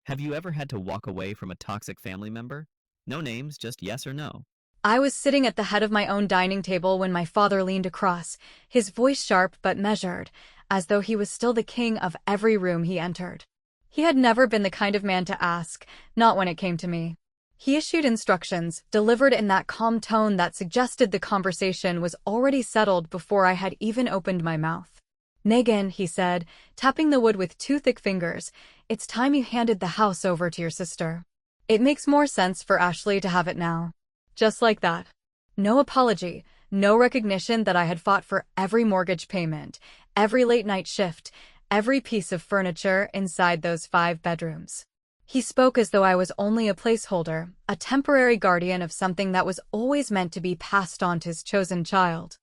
Have you ever had to walk away from a toxic family member? No names, just yes or no. I was sitting at the head of my own dining table when my father leaned across, his voice sharp but measured, as though he was still the king of every room he entered. He had never been the kind of man to ask, not when it came to me. He issued instructions, delivered in that calm tone that suggested the conversation was already settled before I had even opened my mouth. "Megan," he said, tapping the wood with two thick fingers, "it's time you handed the house over to your sister. It makes more sense for Ashley to have it now." Just like that. No apology, no recognition that I had fought for every mortgage payment, every late-night shift, every piece of furniture inside those 5 bedrooms. He spoke as though I was only a placeholder, a temporary guardian of something that was always meant to be passed on to his chosen child.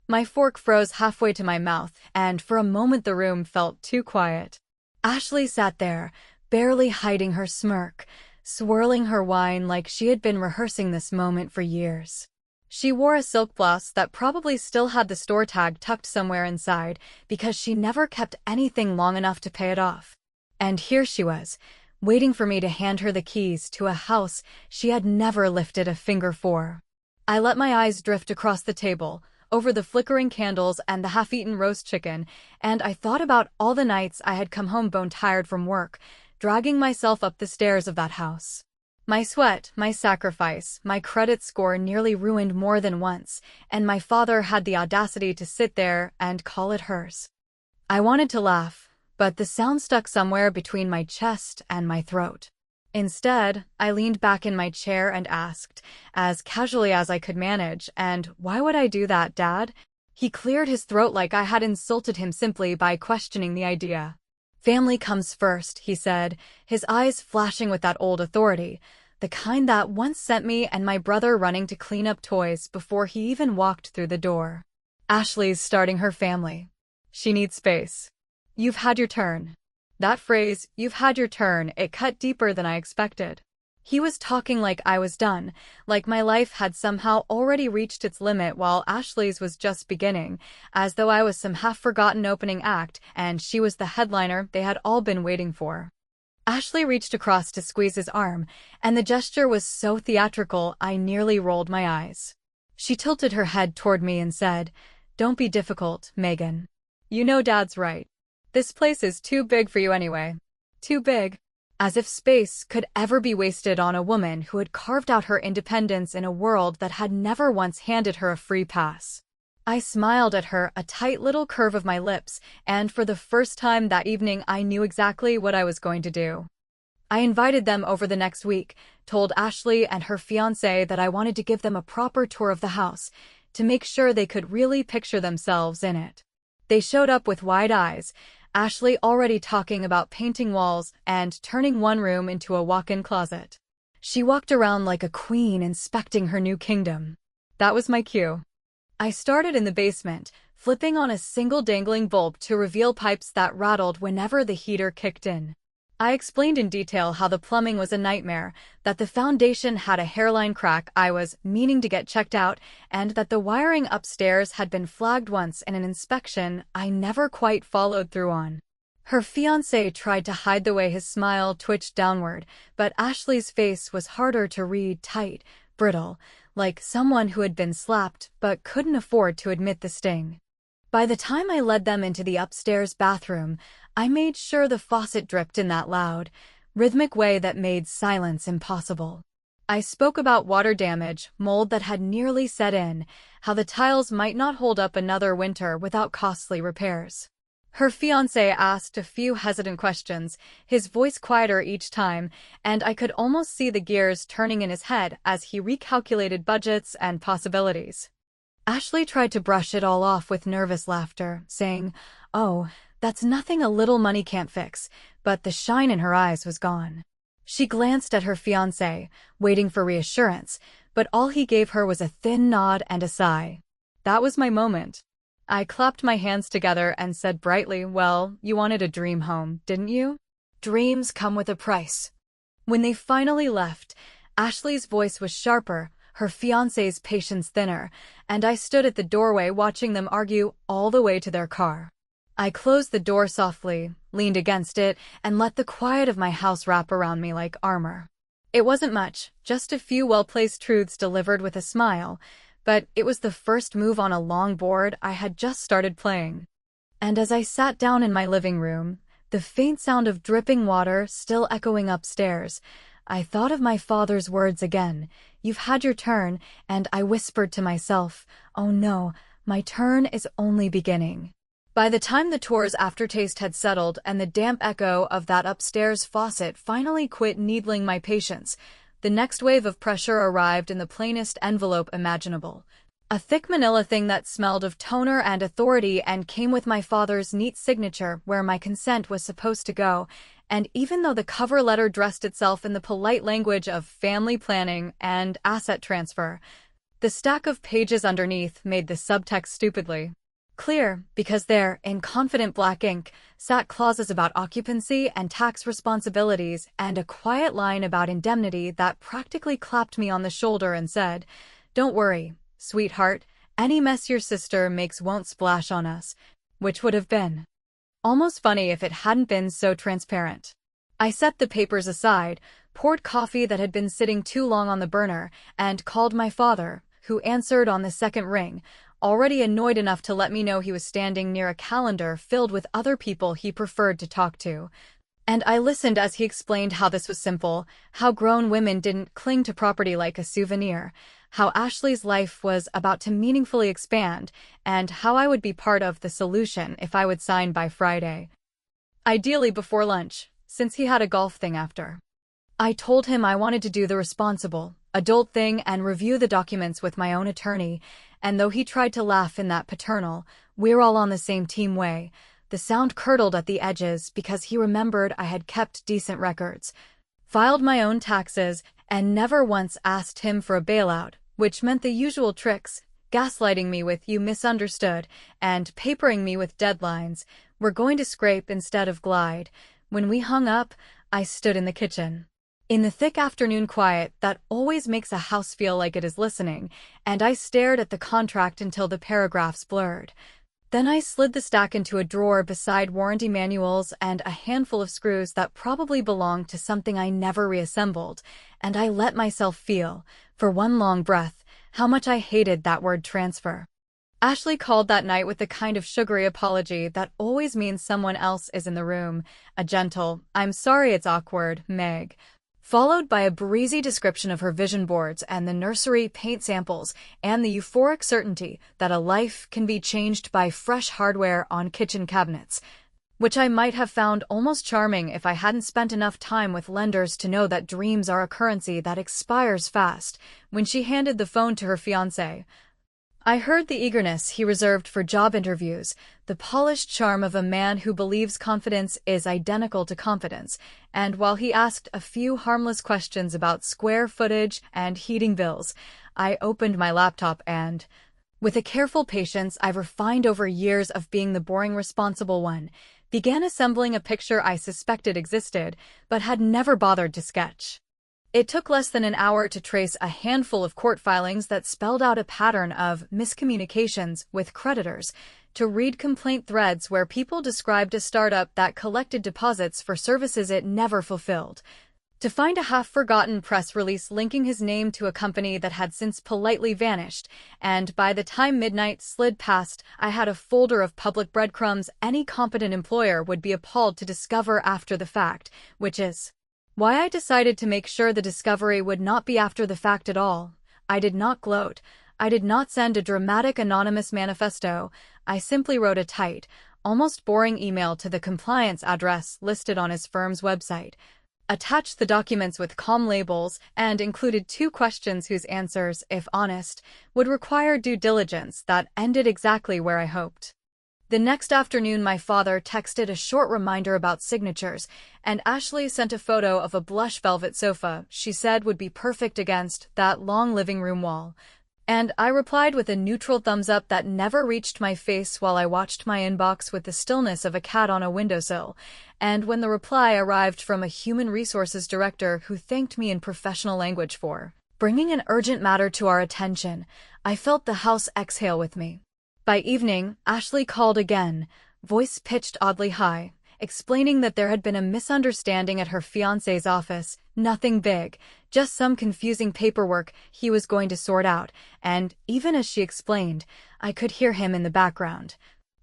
My fork froze halfway to my mouth, and for a moment the room felt too quiet. Ashley sat there, barely hiding her smirk, swirling her wine like she had been rehearsing this moment for years. She wore a silk blouse that probably still had the store tag tucked somewhere inside because she never kept anything long enough to pay it off. And here she was, waiting for me to hand her the keys to a house she had never lifted a finger for. I let my eyes drift across the table, over the flickering candles and the half-eaten roast chicken, and I thought about all the nights I had come home bone-tired from work, dragging myself up the stairs of that house. My sweat, my sacrifice, my credit score nearly ruined more than once, and my father had the audacity to sit there and call it hers. I wanted to laugh, but the sound stuck somewhere between my chest and my throat. Instead, I leaned back in my chair and asked, as casually as I could manage, "And why would I do that, Dad?" He cleared his throat like I had insulted him simply by questioning the idea. "Family comes first," he said, his eyes flashing with that old authority, the kind that once sent me and my brother running to clean up toys before he even walked through the door. "Ashley's starting her family. She needs space. You've had your turn." That phrase, "you've had your turn," it cut deeper than I expected. He was talking like I was done, like my life had somehow already reached its limit while Ashley's was just beginning, as though I was some half-forgotten opening act and she was the headliner they had all been waiting for. Ashley reached across to squeeze his arm, and the gesture was so theatrical I nearly rolled my eyes. She tilted her head toward me and said, "Don't be difficult, Megan. You know Dad's right. This place is too big for you anyway." Too big. As if space could ever be wasted on a woman who had carved out her independence in a world that had never once handed her a free pass. I smiled at her, a tight little curve of my lips, and for the first time that evening I knew exactly what I was going to do. I invited them over the next week, told Ashley and her fiancé that I wanted to give them a proper tour of the house, to make sure they could really picture themselves in it. They showed up with wide eyes, Ashley already talking about painting walls and turning one room into a walk-in closet. She walked around like a queen inspecting her new kingdom. That was my cue. I started in the basement, flipping on a single dangling bulb to reveal pipes that rattled whenever the heater kicked in. I explained in detail how the plumbing was a nightmare, that the foundation had a hairline crack I was meaning to get checked out, and that the wiring upstairs had been flagged once in an inspection I never quite followed through on. Her fiancé tried to hide the way his smile twitched downward, but Ashley's face was harder to read, tight, brittle, like someone who had been slapped but couldn't afford to admit the sting. By the time I led them into the upstairs bathroom, I made sure the faucet dripped in that loud, rhythmic way that made silence impossible. I spoke about water damage, mold that had nearly set in, how the tiles might not hold up another winter without costly repairs. Her fiancé asked a few hesitant questions, his voice quieter each time, and I could almost see the gears turning in his head as he recalculated budgets and possibilities. Ashley tried to brush it all off with nervous laughter, saying, "Oh, that's nothing a little money can't fix," but the shine in her eyes was gone. She glanced at her fiancé, waiting for reassurance, but all he gave her was a thin nod and a sigh. That was my moment. I clapped my hands together and said brightly, "Well, you wanted a dream home, didn't you? Dreams come with a price." When they finally left, Ashley's voice was sharper, her fiancé's patience thinner, and I stood at the doorway watching them argue all the way to their car. I closed the door softly, leaned against it, and let the quiet of my house wrap around me like armor. It wasn't much, just a few well-placed truths delivered with a smile, but it was the first move on a long board I had just started playing. And as I sat down in my living room, the faint sound of dripping water still echoing upstairs, I thought of my father's words again. "You've had your turn," and I whispered to myself, "Oh no, my turn is only beginning." By the time the tour's aftertaste had settled and the damp echo of that upstairs faucet finally quit needling my patience, the next wave of pressure arrived in the plainest envelope imaginable. A thick manila thing that smelled of toner and authority and came with my father's neat signature where my consent was supposed to go, and even though the cover letter dressed itself in the polite language of family planning and asset transfer, the stack of pages underneath made the subtext stupidly clear, because there, in confident black ink, sat clauses about occupancy and tax responsibilities and a quiet line about indemnity that practically clapped me on the shoulder and said, "Don't worry, sweetheart, any mess your sister makes won't splash on us," which would have been almost funny if it hadn't been so transparent. I set the papers aside, poured coffee that had been sitting too long on the burner, and called my father, who answered on the second ring, already annoyed enough to let me know he was standing near a calendar filled with other people he preferred to talk to. And I listened as he explained how this was simple, how grown women didn't cling to property like a souvenir, how Ashley's life was about to meaningfully expand, and how I would be part of the solution if I would sign by Friday. Ideally before lunch, since he had a golf thing after. I told him I wanted to do the responsible, adult thing and review the documents with my own attorney, and though he tried to laugh in that paternal, "we're all on the same team" way, the sound curdled at the edges because he remembered I had kept decent records, filed my own taxes, and never once asked him for a bailout, which meant the usual tricks, gaslighting me with "you misunderstood," and papering me with deadlines. We're going to scrape instead of glide. When we hung up, I stood in the kitchen, in the thick afternoon quiet that always makes a house feel like it is listening, and I stared at the contract until the paragraphs blurred. Then I slid the stack into a drawer beside warranty manuals and a handful of screws that probably belonged to something I never reassembled, and I let myself feel, for one long breath, how much I hated that word transfer. Ashley called that night with the kind of sugary apology that always means someone else is in the room, a gentle, "I'm sorry it's awkward, Meg," followed by a breezy description of her vision boards and the nursery paint samples and the euphoric certainty that a life can be changed by fresh hardware on kitchen cabinets, which I might have found almost charming if I hadn't spent enough time with lenders to know that dreams are a currency that expires fast. When she handed the phone to her fiancé, I heard the eagerness he reserved for job interviews, the polished charm of a man who believes confidence is identical to confidence, and while he asked a few harmless questions about square footage and heating bills, I opened my laptop and, with a careful patience I've refined over years of being the boring responsible one, began assembling a picture I suspected existed, but had never bothered to sketch. It took less than an hour to trace a handful of court filings that spelled out a pattern of miscommunications with creditors, to read complaint threads where people described a startup that collected deposits for services it never fulfilled, to find a half-forgotten press release linking his name to a company that had since politely vanished, and by the time midnight slid past, I had a folder of public breadcrumbs any competent employer would be appalled to discover after the fact, which is why I decided to make sure the discovery would not be after the fact at all. I did not gloat. I did not send a dramatic anonymous manifesto. I simply wrote a tight, almost boring email to the compliance address listed on his firm's website, attached the documents with calm labels, and included 2 questions whose answers, if honest, would require due diligence that ended exactly where I hoped. The next afternoon my father texted a short reminder about signatures, and Ashley sent a photo of a blush velvet sofa she said would be perfect against that long living room wall. And I replied with a neutral thumbs up that never reached my face while I watched my inbox with the stillness of a cat on a windowsill, and when the reply arrived from a human resources director who thanked me in professional language for bringing an urgent matter to our attention, I felt the house exhale with me. By evening, Ashley called again, voice pitched oddly high, explaining that there had been a misunderstanding at her fiancé's office, nothing big, just some confusing paperwork he was going to sort out, and, even as she explained, I could hear him in the background,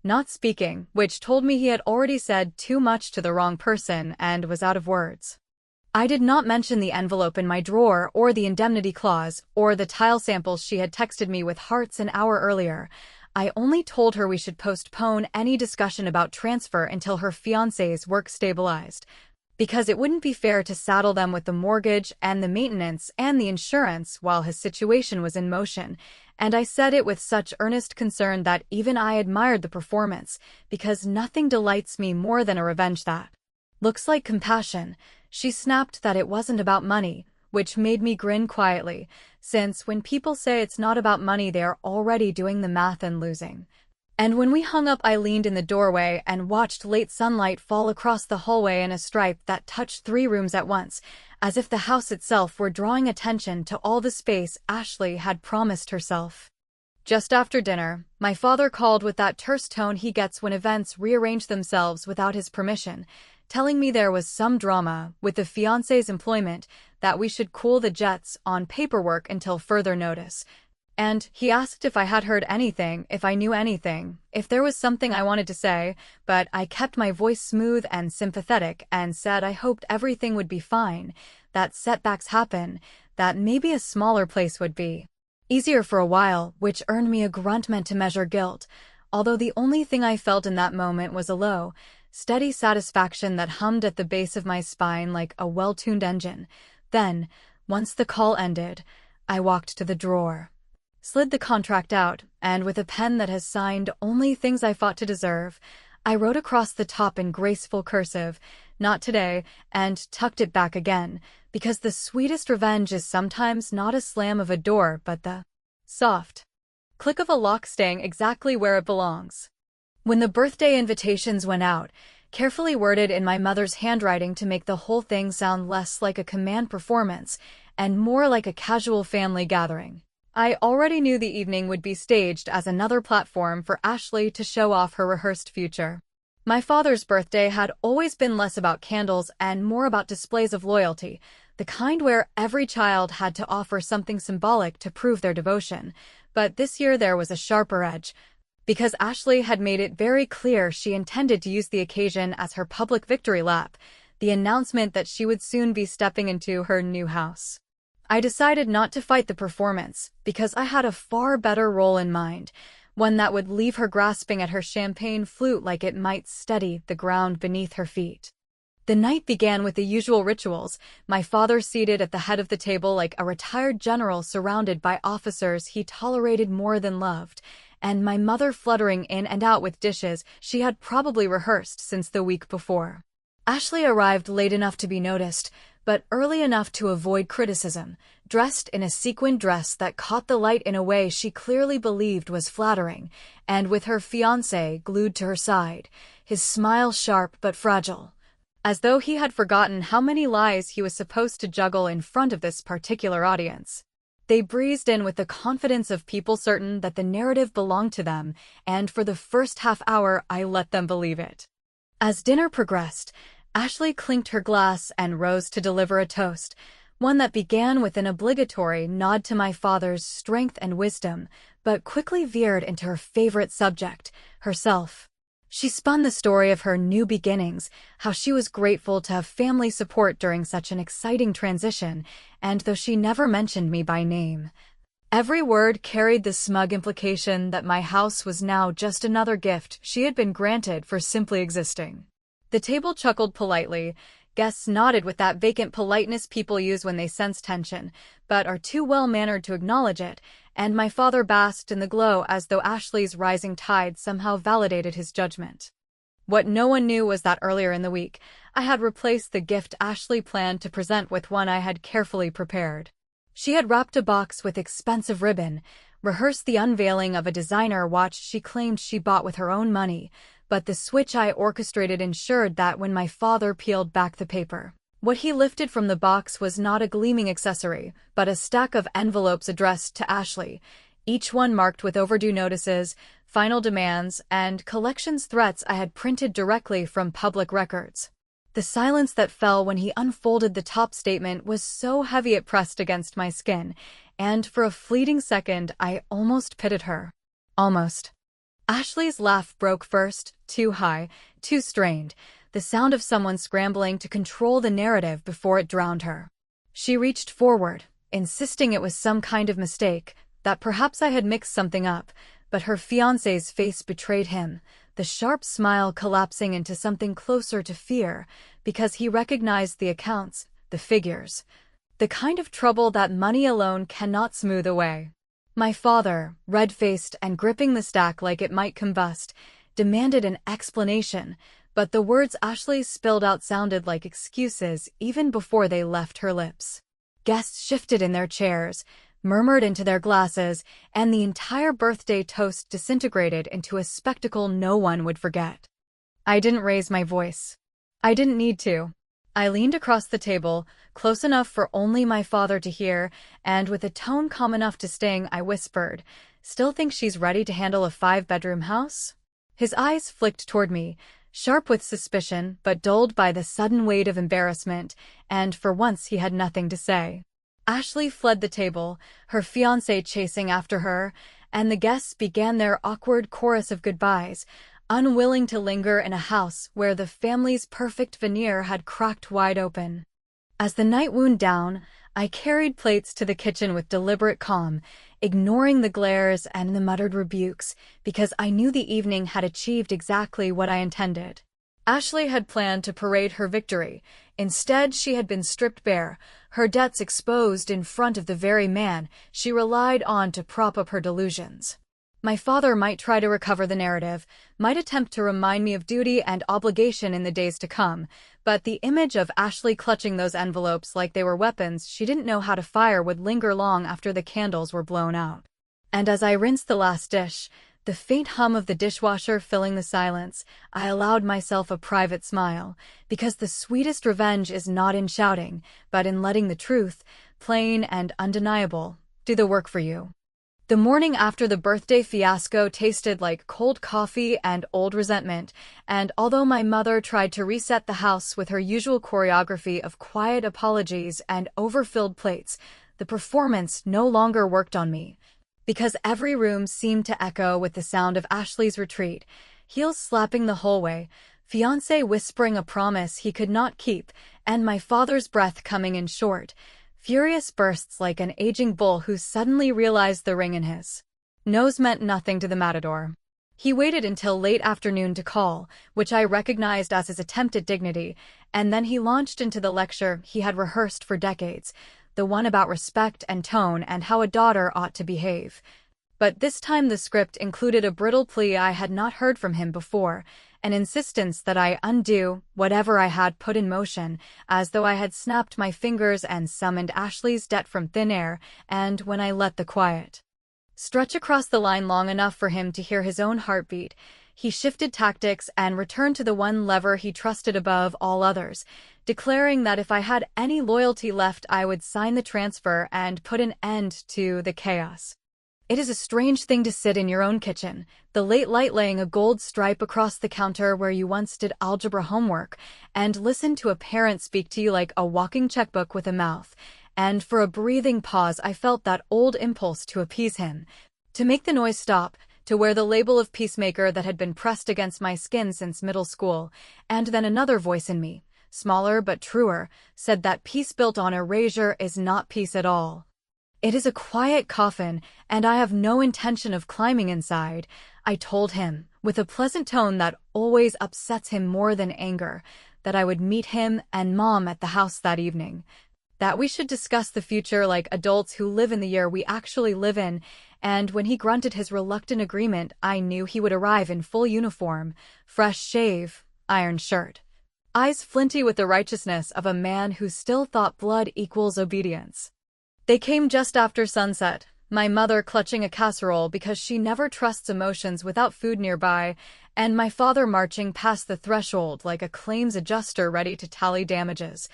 not speaking, which told me he had already said too much to the wrong person and was out of words. I did not mention the envelope in my drawer or the indemnity clause or the tile samples she had texted me with hearts an hour earlier. I only told her we should postpone any discussion about transfer until her fiancé's work stabilized, because it wouldn't be fair to saddle them with the mortgage and the maintenance and the insurance while his situation was in motion, and I said it with such earnest concern that even I admired the performance, because nothing delights me more than a revenge that looks like compassion. She snapped that it wasn't about money, which made me grin quietly, since when people say it's not about money they are already doing the math and losing. And when we hung up I leaned in the doorway and watched late sunlight fall across the hallway in a stripe that touched 3 rooms at once, as if the house itself were drawing attention to all the space Ashley had promised herself. Just after dinner, my father called with that terse tone he gets when events rearrange themselves without his permission, telling me there was some drama with the fiancé's employment, that we should cool the jets on paperwork until further notice. And he asked if I had heard anything, if I knew anything, if there was something I wanted to say, but I kept my voice smooth and sympathetic and said I hoped everything would be fine, that setbacks happen, that maybe a smaller place would be easier for a while, which earned me a grunt meant to measure guilt, although the only thing I felt in that moment was a low, steady satisfaction that hummed at the base of my spine like a well-tuned engine. Then, once the call ended, I walked to the drawer, slid the contract out, and with a pen that has signed only things I fought to deserve, I wrote across the top in graceful cursive, "Not today," and tucked it back again, because the sweetest revenge is sometimes not a slam of a door but the soft click of a lock staying exactly where it belongs. When the birthday invitations went out, carefully worded in my mother's handwriting to make the whole thing sound less like a command performance and more like a casual family gathering, I already knew the evening would be staged as another platform for Ashley to show off her rehearsed future. My father's birthday had always been less about candles and more about displays of loyalty, the kind where every child had to offer something symbolic to prove their devotion. But this year there was a sharper edge, because Ashley had made it very clear she intended to use the occasion as her public victory lap, the announcement that she would soon be stepping into her new house. I decided not to fight the performance, because I had a far better role in mind, one that would leave her grasping at her champagne flute like it might steady the ground beneath her feet. The night began with the usual rituals, my father seated at the head of the table like a retired general surrounded by officers he tolerated more than loved, and my mother fluttering in and out with dishes she had probably rehearsed since the week before. Ashley arrived late enough to be noticed, but early enough to avoid criticism, dressed in a sequined dress that caught the light in a way she clearly believed was flattering, and with her fiancé glued to her side, his smile sharp but fragile, as though he had forgotten how many lies he was supposed to juggle in front of this particular audience. They breezed in with the confidence of people certain that the narrative belonged to them, and for the first half hour I let them believe it. As dinner progressed, Ashley clinked her glass and rose to deliver a toast, one that began with an obligatory nod to my father's strength and wisdom, but quickly veered into her favorite subject, herself. She spun the story of her new beginnings, how she was grateful to have family support during such an exciting transition, and though she never mentioned me by name, every word carried the smug implication that my house was now just another gift she had been granted for simply existing. The table chuckled politely, guests nodded with that vacant politeness people use when they sense tension, but are too well-mannered to acknowledge it, and my father basked in the glow as though Ashley's rising tide somehow validated his judgment. What no one knew was that earlier in the week, I had replaced the gift Ashley planned to present with one I had carefully prepared. She had wrapped a box with expensive ribbon, rehearsed the unveiling of a designer watch she claimed she bought with her own money, but the switch I orchestrated ensured that when my father peeled back the paper, what he lifted from the box was not a gleaming accessory, but a stack of envelopes addressed to Ashley, each one marked with overdue notices, final demands, and collections threats I had printed directly from public records. The silence that fell when he unfolded the top statement was so heavy it pressed against my skin, and for a fleeting second I almost pitied her. Almost. Ashley's laugh broke first, too high, too strained, the sound of someone scrambling to control the narrative before it drowned her. She reached forward, insisting it was some kind of mistake, that perhaps I had mixed something up, but her fiancé's face betrayed him, the sharp smile collapsing into something closer to fear, because he recognized the accounts, the figures, the kind of trouble that money alone cannot smooth away. My father, red-faced and gripping the stack like it might combust, demanded an explanation, but the words Ashley spilled out sounded like excuses even before they left her lips. Guests shifted in their chairs, murmured into their glasses, and the entire birthday toast disintegrated into a spectacle no one would forget. I didn't raise my voice. I didn't need to. I leaned across the table, close enough for only my father to hear, and with a tone calm enough to sting, I whispered, "Still think she's ready to handle a 5-bedroom house?" His eyes flicked toward me, sharp with suspicion but dulled by the sudden weight of embarrassment, and for once he had nothing to say. Ashley fled the table, her fiancé chasing after her, and the guests began their awkward chorus of goodbyes, unwilling to linger in a house where the family's perfect veneer had cracked wide open. As the night wound down, I carried plates to the kitchen with deliberate calm, ignoring the glares and the muttered rebukes, because I knew the evening had achieved exactly what I intended. Ashley had planned to parade her victory. Instead, she had been stripped bare, her debts exposed in front of the very man she relied on to prop up her delusions. My father might try to recover the narrative, might attempt to remind me of duty and obligation in the days to come, but the image of Ashley clutching those envelopes like they were weapons she didn't know how to fire would linger long after the candles were blown out. And as I rinsed the last dish, the faint hum of the dishwasher filling the silence, I allowed myself a private smile, because the sweetest revenge is not in shouting, but in letting the truth, plain and undeniable, do the work for you. The morning after the birthday fiasco tasted like cold coffee and old resentment, and although my mother tried to reset the house with her usual choreography of quiet apologies and overfilled plates, the performance no longer worked on me. Because every room seemed to echo with the sound of Ashley's retreat, heels slapping the hallway, fiancé whispering a promise he could not keep, and my father's breath coming in short, furious bursts like an aging bull who suddenly realized the ring in his nose meant nothing to the matador. He waited until late afternoon to call, which I recognized as his attempt at dignity, and then he launched into the lecture he had rehearsed for decades, the one about respect and tone and how a daughter ought to behave. But this time the script included a brittle plea I had not heard from him before, an insistence that I undo whatever I had put in motion, as though I had snapped my fingers and summoned Ashley's debt from thin air, and when I let the quiet stretch across the line long enough for him to hear his own heartbeat, he shifted tactics and returned to the one lever he trusted above all others, declaring that if I had any loyalty left I would sign the transfer and put an end to the chaos. It is a strange thing to sit in your own kitchen, the late light laying a gold stripe across the counter where you once did algebra homework, and listen to a parent speak to you like a walking checkbook with a mouth. And for a breathing pause I felt that old impulse to appease him, to make the noise stop, to wear the label of peacemaker that had been pressed against my skin since middle school, and then another voice in me, smaller but truer, said that peace built on erasure is not peace at all. It is a quiet coffin, and I have no intention of climbing inside, I told him, with a pleasant tone that always upsets him more than anger, that I would meet him and Mom at the house that evening, that we should discuss the future like adults who live in the year we actually live in, and when he grunted his reluctant agreement, I knew he would arrive in full uniform, fresh shave, iron shirt, eyes flinty with the righteousness of a man who still thought blood equals obedience. They came just after sunset, my mother clutching a casserole because she never trusts emotions without food nearby, and my father marching past the threshold like a claims adjuster ready to tally damages.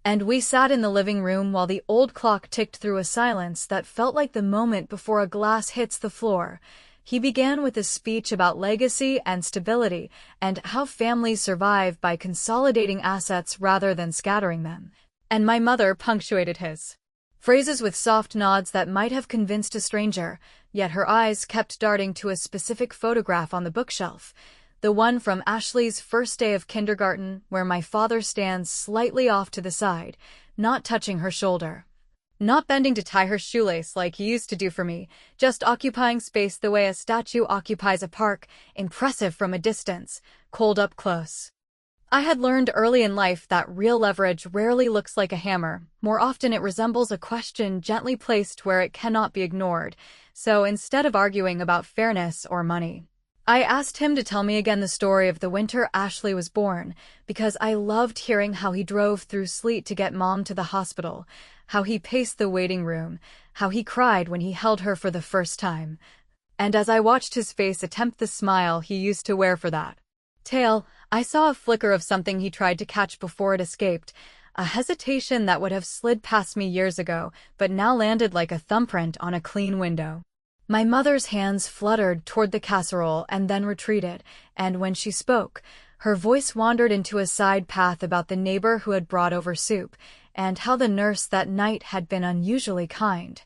And we sat in the living room while the old clock ticked through a silence that felt like the moment before a glass hits the floor. He began with a speech about legacy and stability and how families survive by consolidating assets rather than scattering them. And my mother punctuated his phrases with soft nods that might have convinced a stranger, yet her eyes kept darting to a specific photograph on the bookshelf. The one from Ashley's first day of kindergarten, where my father stands slightly off to the side, not touching her shoulder. Not bending to tie her shoelace like he used to do for me, just occupying space the way a statue occupies a park, impressive from a distance, cold up close. I had learned early in life that real leverage rarely looks like a hammer. More often it resembles a question gently placed where it cannot be ignored. So instead of arguing about fairness or money, I asked him to tell me again the story of the winter Ashley was born, because I loved hearing how he drove through sleet to get Mom to the hospital, how he paced the waiting room, how he cried when he held her for the first time. And as I watched his face attempt the smile he used to wear for that tale, I saw a flicker of something he tried to catch before it escaped, a hesitation that would have slid past me years ago, but now landed like a thumbprint on a clean window. My mother's hands fluttered toward the casserole and then retreated, and when she spoke, her voice wandered into a side path about the neighbor who had brought over soup, and how the nurse that night had been unusually kind.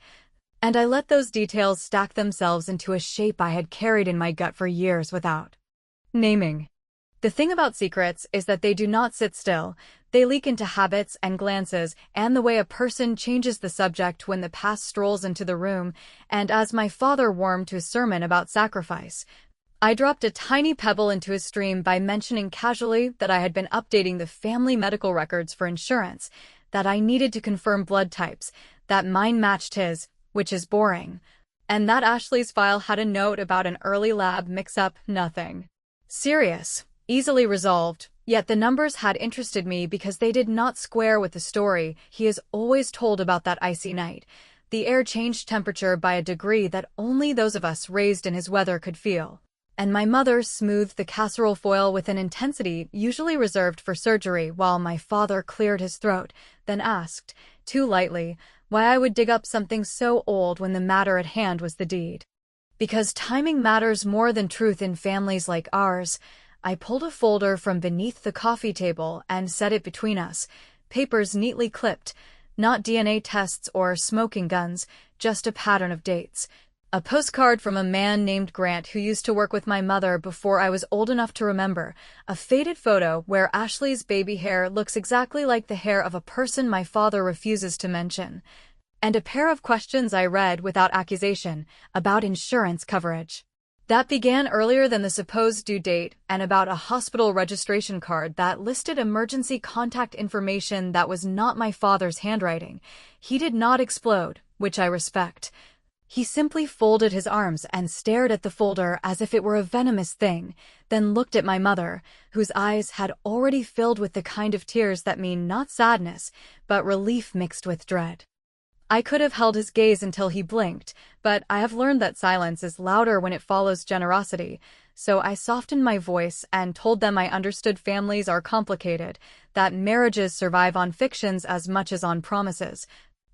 And I let those details stack themselves into a shape I had carried in my gut for years without naming. The thing about secrets is that they do not sit still. They leak into habits and glances and the way a person changes the subject when the past strolls into the room, and as my father warmed to his sermon about sacrifice, I dropped a tiny pebble into his stream by mentioning casually that I had been updating the family medical records for insurance, that I needed to confirm blood types, that mine matched his, which is boring, and that Ashley's file had a note about an early lab mix-up. Nothing serious. Easily resolved, yet the numbers had interested me because they did not square with the story he has always told about that icy night. The air changed temperature by a degree that only those of us raised in his weather could feel. And my mother smoothed the casserole foil with an intensity usually reserved for surgery while my father cleared his throat, then asked, too lightly, why I would dig up something so old when the matter at hand was the deed. Because timing matters more than truth in families like ours. I pulled a folder from beneath the coffee table and set it between us, papers neatly clipped, not DNA tests or smoking guns, just a pattern of dates. A postcard from a man named Grant who used to work with my mother before I was old enough to remember, a faded photo where Ashley's baby hair looks exactly like the hair of a person my father refuses to mention, and a pair of questions I read without accusation about insurance coverage. That began earlier than the supposed due date and about a hospital registration card that listed emergency contact information that was not my father's handwriting. He did not explode, which I respect. He simply folded his arms and stared at the folder as if it were a venomous thing, then looked at my mother, whose eyes had already filled with the kind of tears that mean not sadness, but relief mixed with dread. I could have held his gaze until he blinked, but I have learned that silence is louder when it follows generosity, so I softened my voice and told them I understood families are complicated, that marriages survive on fictions as much as on promises,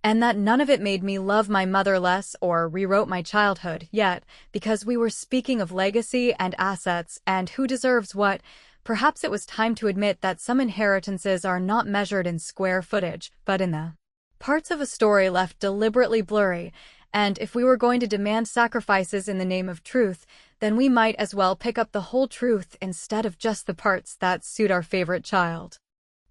and that none of it made me love my mother less or rewrote my childhood, yet, because we were speaking of legacy and assets and who deserves what, perhaps it was time to admit that some inheritances are not measured in square footage, but in the parts of a story left deliberately blurry, and if we were going to demand sacrifices in the name of truth, then we might as well pick up the whole truth instead of just the parts that suit our favorite child.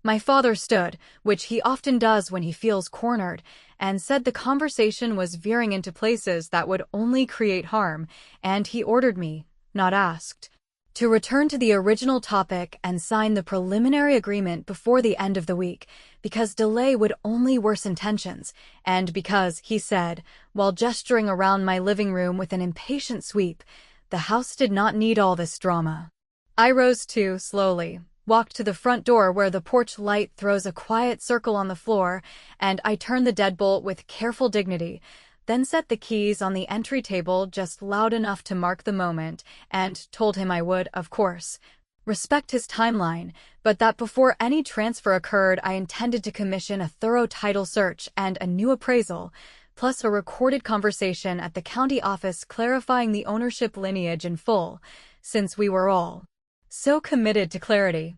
My father stood, which he often does when he feels cornered, and said the conversation was veering into places that would only create harm, and he ordered me, not asked, to return to the original topic and sign the preliminary agreement before the end of the week, because delay would only worsen tensions, and because, he said, while gesturing around my living room with an impatient sweep, the house did not need all this drama. I rose too, slowly, walked to the front door where the porch light throws a quiet circle on the floor, and I turned the deadbolt with careful dignity, then set the keys on the entry table just loud enough to mark the moment, and told him I would, of course, respect his timeline, but that before any transfer occurred, I intended to commission a thorough title search and a new appraisal, plus a recorded conversation at the county office clarifying the ownership lineage in full, since we were all so committed to clarity.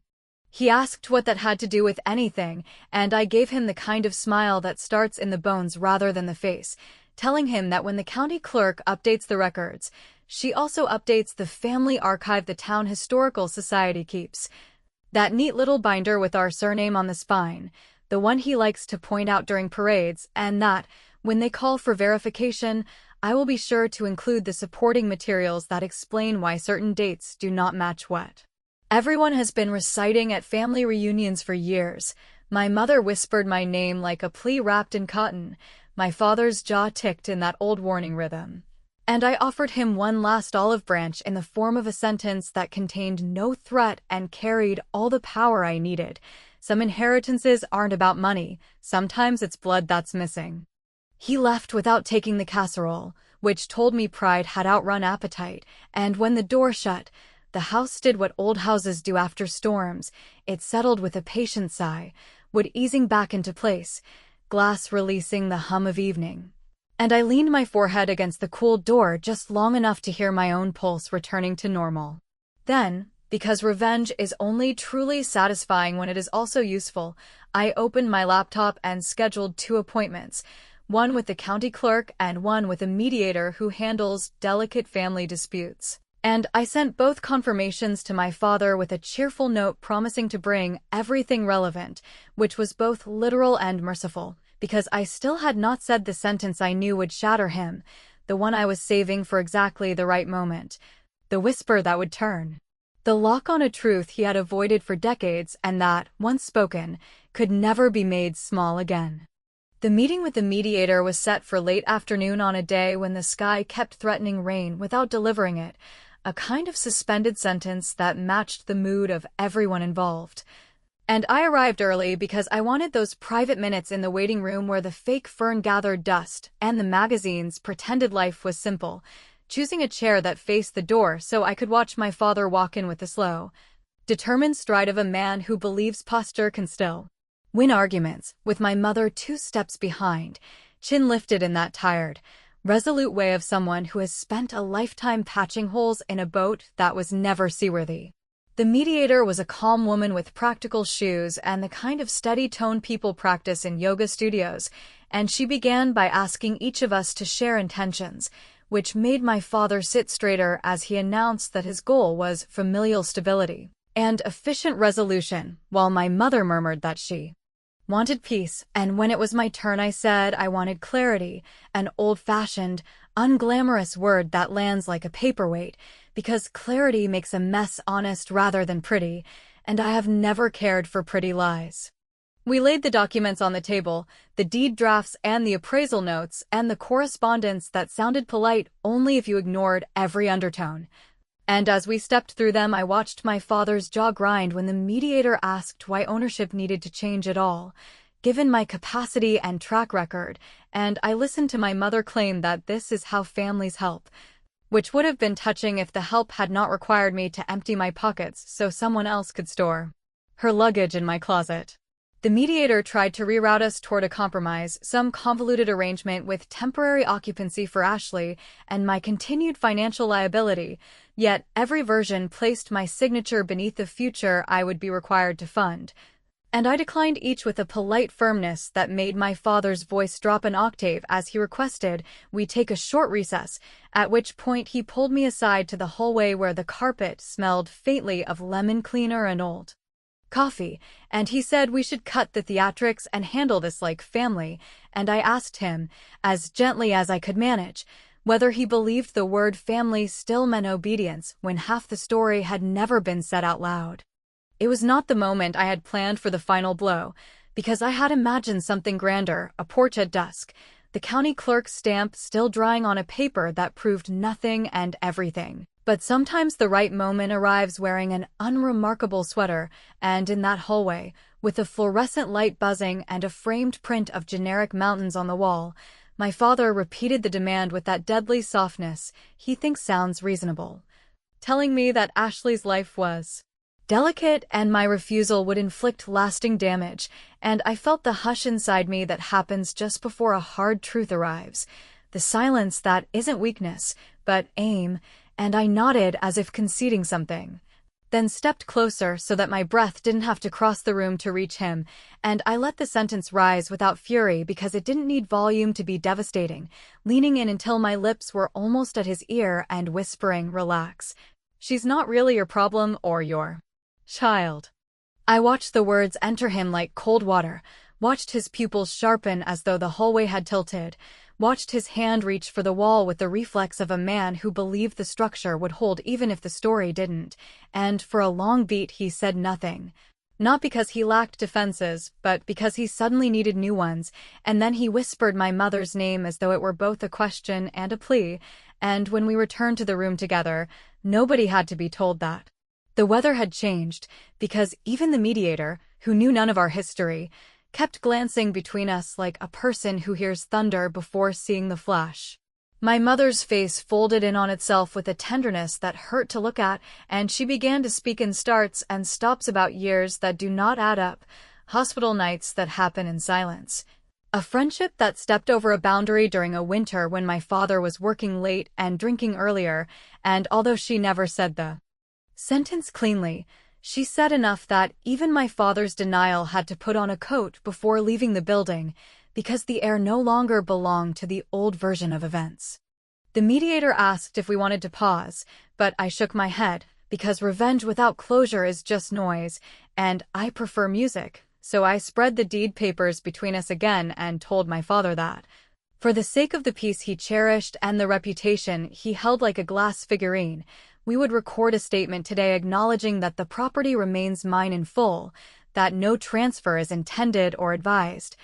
He asked what that had to do with anything, and I gave him the kind of smile that starts in the bones rather than the face, telling him that when the county clerk updates the records, she also updates the family archive the town historical society keeps. That neat little binder with our surname on the spine, the one he likes to point out during parades, and that, when they call for verification, I will be sure to include the supporting materials that explain why certain dates do not match what everyone has been reciting at family reunions for years. My mother whispered my name like a plea wrapped in cotton. My father's jaw ticked in that old warning rhythm. And I offered him one last olive branch in the form of a sentence that contained no threat and carried all the power I needed. Some inheritances aren't about money. Sometimes it's blood that's missing. He left without taking the casserole, which told me pride had outrun appetite, and when the door shut, the house did what old houses do after storms. It settled with a patient sigh, wood easing back into place, glass releasing the hum of evening. And I leaned my forehead against the cool door just long enough to hear my own pulse returning to normal. Then, because revenge is only truly satisfying when it is also useful, I opened my laptop and scheduled 2 appointments, one with the county clerk and one with a mediator who handles delicate family disputes. And I sent both confirmations to my father with a cheerful note promising to bring everything relevant, which was both literal and merciful, because I still had not said the sentence I knew would shatter him, the one I was saving for exactly the right moment, the whisper that would turn the lock on a truth he had avoided for decades and that, once spoken, could never be made small again. The meeting with the mediator was set for late afternoon on a day when the sky kept threatening rain without delivering it, a kind of suspended sentence that matched the mood of everyone involved. And I arrived early because I wanted those private minutes in the waiting room where the fake fern gathered dust and the magazines pretended life was simple, choosing a chair that faced the door so I could watch my father walk in with the slow, determined stride of a man who believes posture can still win arguments, with my mother 2 steps behind, chin lifted in that tired, resolute way of someone who has spent a lifetime patching holes in a boat that was never seaworthy. The mediator was a calm woman with practical shoes and the kind of steady tone people practice in yoga studios, and she began by asking each of us to share intentions, which made my father sit straighter as he announced that his goal was familial stability and efficient resolution, while my mother murmured that she wanted peace, and when it was my turn I said I wanted clarity, an old-fashioned, unglamorous word that lands like a paperweight, because clarity makes a mess honest rather than pretty, and I have never cared for pretty lies. We laid the documents on the table, the deed drafts and the appraisal notes, and the correspondence that sounded polite only if you ignored every undertone. And as we stepped through them, I watched my father's jaw grind when the mediator asked why ownership needed to change at all, given my capacity and track record, and I listened to my mother claim that this is how families help, which would have been touching if the help had not required me to empty my pockets so someone else could store her luggage in my closet. The mediator tried to reroute us toward a compromise, some convoluted arrangement with temporary occupancy for Ashley and my continued financial liability, yet every version placed my signature beneath the future I would be required to fund. And I declined each with a polite firmness that made my father's voice drop an octave as he requested we take a short recess, at which point he pulled me aside to the hallway where the carpet smelled faintly of lemon cleaner and old coffee, and he said we should cut the theatrics and handle this like family, and I asked him, as gently as I could manage, whether he believed the word family still meant obedience when half the story had never been said out loud. It was not the moment I had planned for the final blow, because I had imagined something grander, a porch at dusk, the county clerk's stamp still drying on a paper that proved nothing and everything. But sometimes the right moment arrives wearing an unremarkable sweater, and in that hallway, with a fluorescent light buzzing and a framed print of generic mountains on the wall, my father repeated the demand with that deadly softness he thinks sounds reasonable, telling me that Ashley's life was Delicate, and my refusal would inflict lasting damage, and I felt the hush inside me that happens just before a hard truth arrives. The silence that isn't weakness, but aim, and I nodded as if conceding something. Then stepped closer so that my breath didn't have to cross the room to reach him, and I let the sentence rise without fury because it didn't need volume to be devastating, leaning in until my lips were almost at his ear and whispering, "Relax. She's not really your problem or your child." I watched the words enter him like cold water, watched his pupils sharpen as though the hallway had tilted, watched his hand reach for the wall with the reflex of a man who believed the structure would hold even if the story didn't, and for a long beat he said nothing. Not because he lacked defenses, but because he suddenly needed new ones, and then he whispered my mother's name as though it were both a question and a plea, and when we returned to the room together, nobody had to be told that. The weather had changed, because even the mediator, who knew none of our history, kept glancing between us like a person who hears thunder before seeing the flash. My mother's face folded in on itself with a tenderness that hurt to look at, and she began to speak in starts and stops about years that do not add up, hospital nights that happen in silence. A friendship that stepped over a boundary during a winter when my father was working late and drinking earlier, and although she never said the sentence cleanly, she said enough that even my father's denial had to put on a coat before leaving the building, because the air no longer belonged to the old version of events. The mediator asked if we wanted to pause, but I shook my head, because revenge without closure is just noise, and I prefer music, so I spread the deed papers between us again and told my father that, for the sake of the peace he cherished and the reputation he held like a glass figurine, we would record a statement today acknowledging that the property remains mine in full, that no transfer is intended or advised,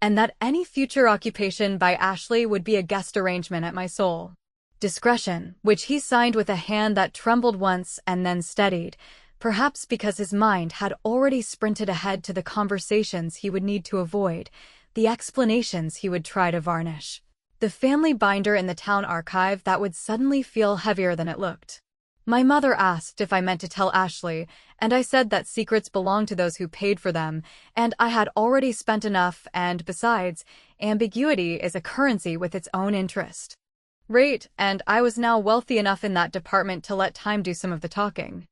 and that any future occupation by Ashley would be a guest arrangement at my sole discretion, which he signed with a hand that trembled once and then steadied, perhaps because his mind had already sprinted ahead to the conversations he would need to avoid, the explanations he would try to varnish, the family binder in the town archive that would suddenly feel heavier than it looked. My mother asked if I meant to tell Ashley, and I said that secrets belong to those who paid for them, and I had already spent enough, and besides, ambiguity is a currency with its own interest rate, and I was now wealthy enough in that department to let time do some of the talking.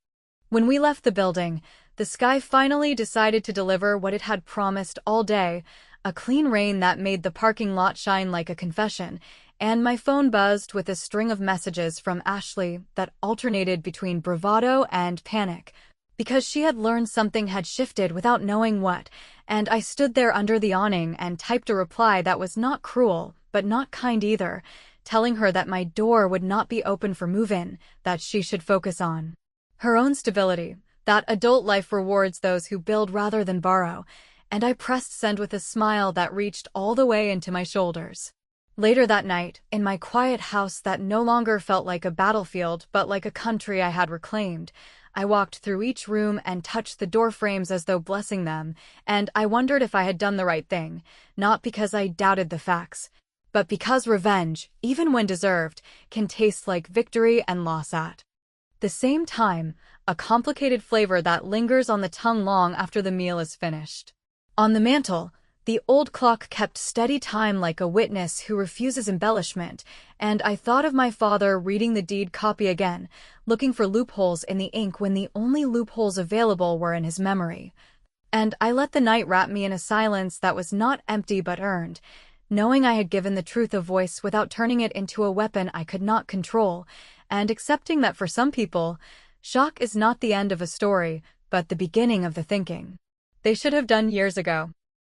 When we left the building, the sky finally decided to deliver what it had promised all day, a clean rain that made the parking lot shine like a confession, and my phone buzzed with a string of messages from Ashley that alternated between bravado and panic, because she had learned something had shifted without knowing what, and I stood there under the awning and typed a reply that was not cruel, but not kind either, telling her that my door would not be open for move-in, that she should focus on her own stability, that adult life rewards those who build rather than borrow, and I pressed send with a smile that reached all the way into my shoulders. Later that night, in my quiet house that no longer felt like a battlefield but like a country I had reclaimed, I walked through each room and touched the door frames as though blessing them, and I wondered if I had done the right thing, not because I doubted the facts, but because revenge, even when deserved, can taste like victory and loss at the same time, a complicated flavor that lingers on the tongue long after the meal is finished. On the mantel, the old clock kept steady time like a witness who refuses embellishment, and I thought of my father reading the deed copy again, looking for loopholes in the ink when the only loopholes available were in his memory. And I let the night wrap me in a silence that was not empty but earned, knowing I had given the truth a voice without turning it into a weapon I could not control, and accepting that for some people, shock is not the end of a story, but the beginning of the thinking they should have done years ago.